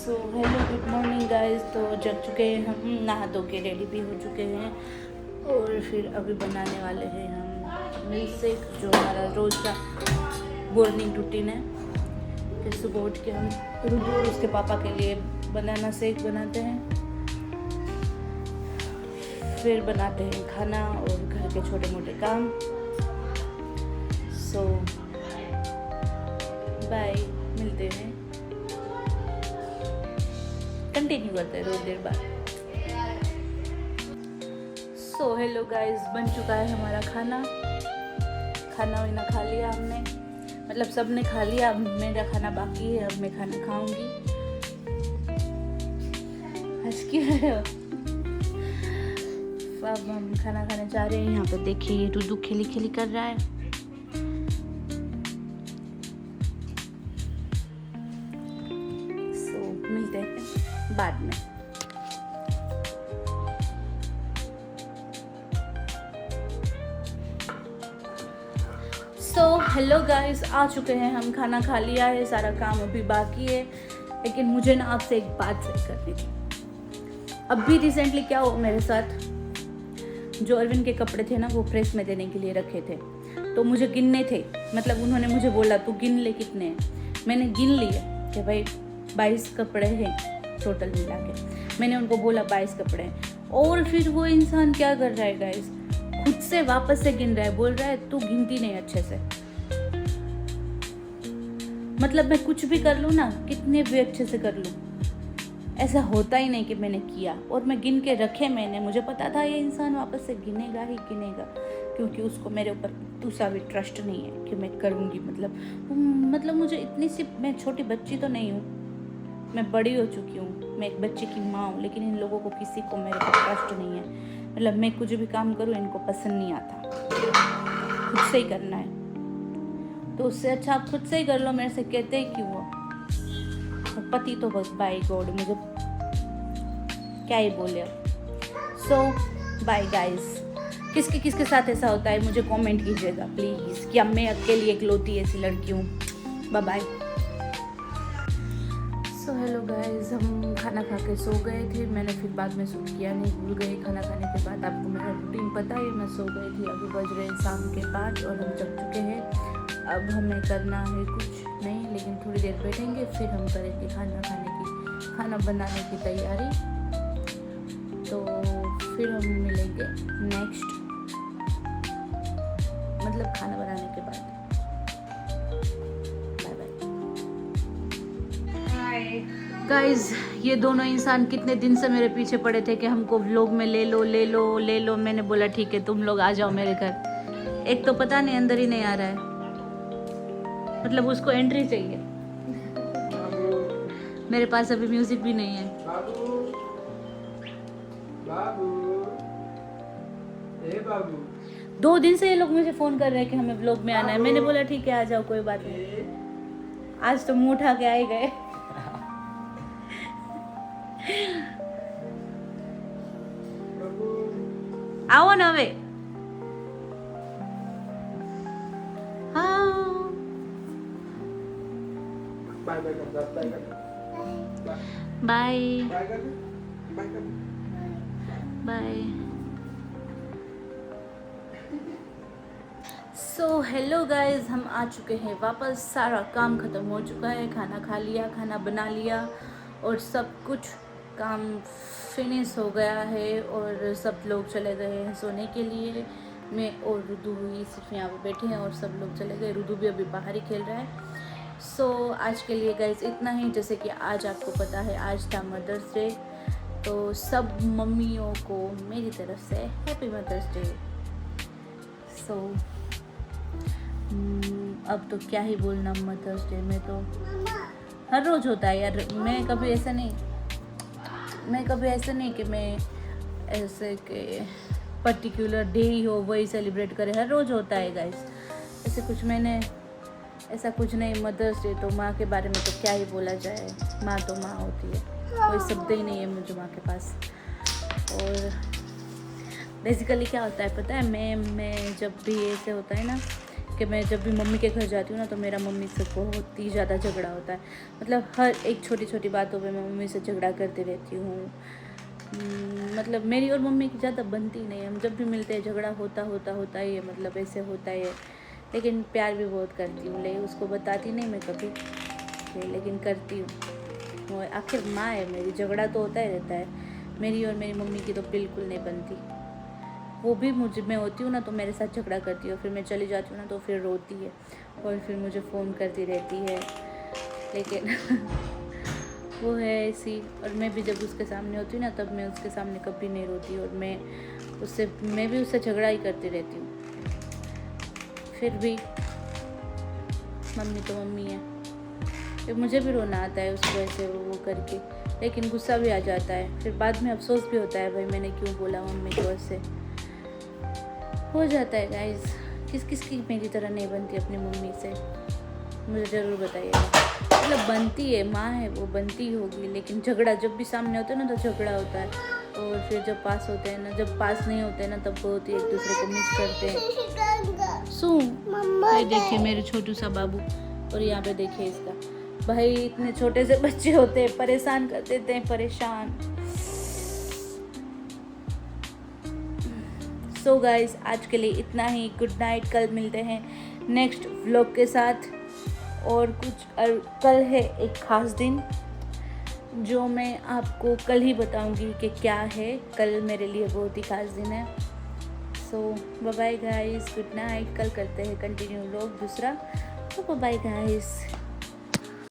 So hello good morning guys. तो जग चुके हैं हम, नहा धो के रेडी भी हो चुके हैं और फिर अभी बनाने वाले हैं हम मिल्क शेक, जो हमारा रोज़ का मॉर्निंग रूटीन है कि सुबह उठ के हम रुदू और उसके पापा के लिए बनाना शेक बनाते हैं, फिर बनाते हैं खाना और घर के छोटे मोटे काम। सो बाय, मिलते हैं, कंटिन्यू करते हैं थोड़ी देर बाद। सो हेलो गाइस, बन चुका है हमारा खाना वाना खा लिया हमने, मतलब सब ने खा लिया, अब मेरा खाना बाकी है, अब मैं खाना खाऊंगी। हंस क्यों रहे हो? अब हम खाना खाने जा रहे हैं। यहाँ पे देखिए रुदू खेली खेली कर रहा है। सो मिलते हैं बाद में। सो हेलो गाइस, आ चुके हैं हम, खाना खा लिया है, सारा काम अभी बाकी है, लेकिन मुझे ना आपसे एक बात शेयर करनी थी। अभी रिसेंटली क्या हुआ मेरे साथ, जो अरविंद के कपड़े थे ना वो प्रेस में देने के लिए रखे थे, तो मुझे गिनने थे, मतलब उन्होंने मुझे बोला तू गिन ले कितने हैं। मैंने गिन लिए कि भाई 22 कपड़े हैं टोटल मिला के। मैंने उनको बोला 22 कपड़े हैं, और फिर वो इंसान क्या कर रहा है गाइस, खुद से वापस से गिन रहा है, बोल रहा है तू गिनती नहीं अच्छे से। मतलब मैं कुछ भी कर लूँ ना, कितने भी अच्छे से कर लूँ, ऐसा होता ही नहीं कि मैंने किया, और मैं गिन के रखे मैंने। मुझे पता था ये इंसान वापस से गिनेगा ही गिनेगा, क्योंकि उसको मेरे ऊपर दूसरा भी ट्रस्ट नहीं है कि मैं करूँगी। मतलब मुझे इतनी सी, मैं छोटी बच्ची तो नहीं हूँ, मैं बड़ी हो चुकी हूँ, मैं एक बच्चे की माँ हूँ, लेकिन इन लोगों को किसी को मेरे पर ट्रस्ट नहीं है। मतलब मैं कुछ भी काम करूँ इनको पसंद नहीं आता, खुद से ही करना है, तो उससे अच्छा आप खुद से ही कर लो, मेरे से कहते ही क्यों हो। और पति तो बस बाय गॉड, मुझे क्या ही बोले। सो बाय गाइस, किसके साथ ऐसा होता है मुझे कमेंट कीजिएगा प्लीज़, कि अब मैं अकेली इकलौती ऐसी लड़की हूँ। Bye bye. So hello guys, हम खाना खा के सो गए थे, मैंने फिर बाद में शूट किया नहीं, भूल गई। खाना खाने के बाद आपको मेरा रूटीन पता है, मैं सो गई थी। अभी बज रहे हैं शाम के 5 और हम जग चुके हैं। अब हमें करना है कुछ नहीं, लेकिन थोड़ी देर बैठेंगे, फिर हम करेंगे खाना बनाने की तैयारी। तो फिर हम मिलेंगे नेक्स्ट, मतलब खाना बनाने के बाद। गाइज, ये दोनों इंसान कितने दिन से मेरे पीछे पड़े थे कि हमको व्लॉग में ले लो। मैंने बोला ठीक है, तुम लोग आ जाओ मेरे घर। एक तो पता नहीं अंदर ही नहीं आ रहा है, मतलब उसको एंट्री चाहिए। मेरे पास अभी म्यूजिक भी नहीं है। बाबू 2 दिन से ये लोग मुझे फोन कर रहे हैं कि हमें व्लॉग में आना है। मैंने बोला ठीक है आ जाओ, कोई बात नहीं। आज तो मुंह उठा के आ ही गए। आओ ना वे। हाँ बाय बाय बाय कर बाय। सो हेलो गाइज, हम आ चुके हैं वापस, सारा काम ख़त्म हो चुका है, खाना खा लिया, खाना बना लिया और सब कुछ काम फिनिश हो गया है, और सब लोग चले गए हैं सोने के लिए। मैं और रुदू ही सिर्फ यहाँ पे बैठे हैं और सब लोग चले गए। रुदू भी अभी बाहर ही खेल रहा है। सो आज के लिए गाइज इतना ही। जैसे कि आज आपको पता है आज था मदर्स डे, तो सब मम्मियों को मेरी तरफ से हैप्पी मदर्स डे। सो अब तो क्या ही बोलना मदर्स डे में, तो हर रोज़ होता है यार। मैं कभी ऐसा नहीं कि मैं ऐसे के पर्टिकुलर डे ही हो वही सेलिब्रेट करे, हर रोज़ होता है गाइस। ऐसा कुछ नहीं। मदर्स डे तो माँ के बारे में तो क्या ही बोला जाए, माँ तो माँ होती है, कोई शब्द ही नहीं है मुझे माँ के पास। और बेसिकली क्या होता है पता है, मैं जब भी ऐसे होता है ना कि मैं जब भी मम्मी के घर जाती हूँ ना तो मेरा मम्मी से बहुत ही ज़्यादा झगड़ा होता है। मतलब हर एक छोटी छोटी बातों पे मैं मम्मी से झगड़ा करती रहती हूँ। मतलब मेरी और मम्मी की ज़्यादा बनती नहीं है। हम जब भी मिलते हैं झगड़ा होता ही है, मतलब ऐसे होता ही है। लेकिन प्यार भी बहुत करती हूँ, लेकिन उसको बताती नहीं मैं कभी, लेकिन करती हूँ। और आखिर माँ है मेरी, झगड़ा तो होता ही रहता है। मेरी और मेरी मम्मी की तो बिल्कुल नहीं बनती। वो भी मुझे, मैं होती हूँ ना तो मेरे साथ झगड़ा करती है, और फिर मैं चली जाती हूँ ना तो फिर रोती है और फिर मुझे फ़ोन करती रहती है। लेकिन वो है ऐसी। और मैं भी जब उसके सामने होती हूँ ना तब मैं उसके सामने कभी नहीं रोती, और मैं भी उससे झगड़ा ही करती रहती हूँ। फिर भी मम्मी तो मम्मी है। फिर मुझे भी रोना आता है उसको ऐसे वो करके, लेकिन गुस्सा भी आ जाता है। फिर बाद में अफसोस भी होता है, भाई मैंने क्यों बोला मम्मी को ऐसे। हो जाता है गाइस। किस किस की मेरी तरह नहीं बनती अपनी मम्मी से, मुझे ज़रूर बताइएगा। मतलब बनती है, माँ है वो, बनती होगी, लेकिन झगड़ा जब भी सामने होता है ना तो झगड़ा होता है। और फिर जब पास होते हैं ना, जब पास नहीं होते हैं ना तब बहुत ही एक दूसरे को मिस करते हैं। ये देखिए मेरे छोटू सा बाबू, और यहाँ पे देखिए इसका भाई। इतने छोटे से बच्चे होते हैं, परेशान कर देते हैं, परेशान। सो गाइस आज के लिए इतना ही। Good night. कल मिलते हैं नेक्स्ट व्लॉग के साथ। और कल है एक ख़ास दिन जो मैं आपको कल ही बताऊंगी कि क्या है। कल मेरे लिए बहुत ही ख़ास दिन है। So bye bye guys, good night. कल करते हैं कंटिन्यू व्लॉग दूसरा। तो बाय बाय गाइस।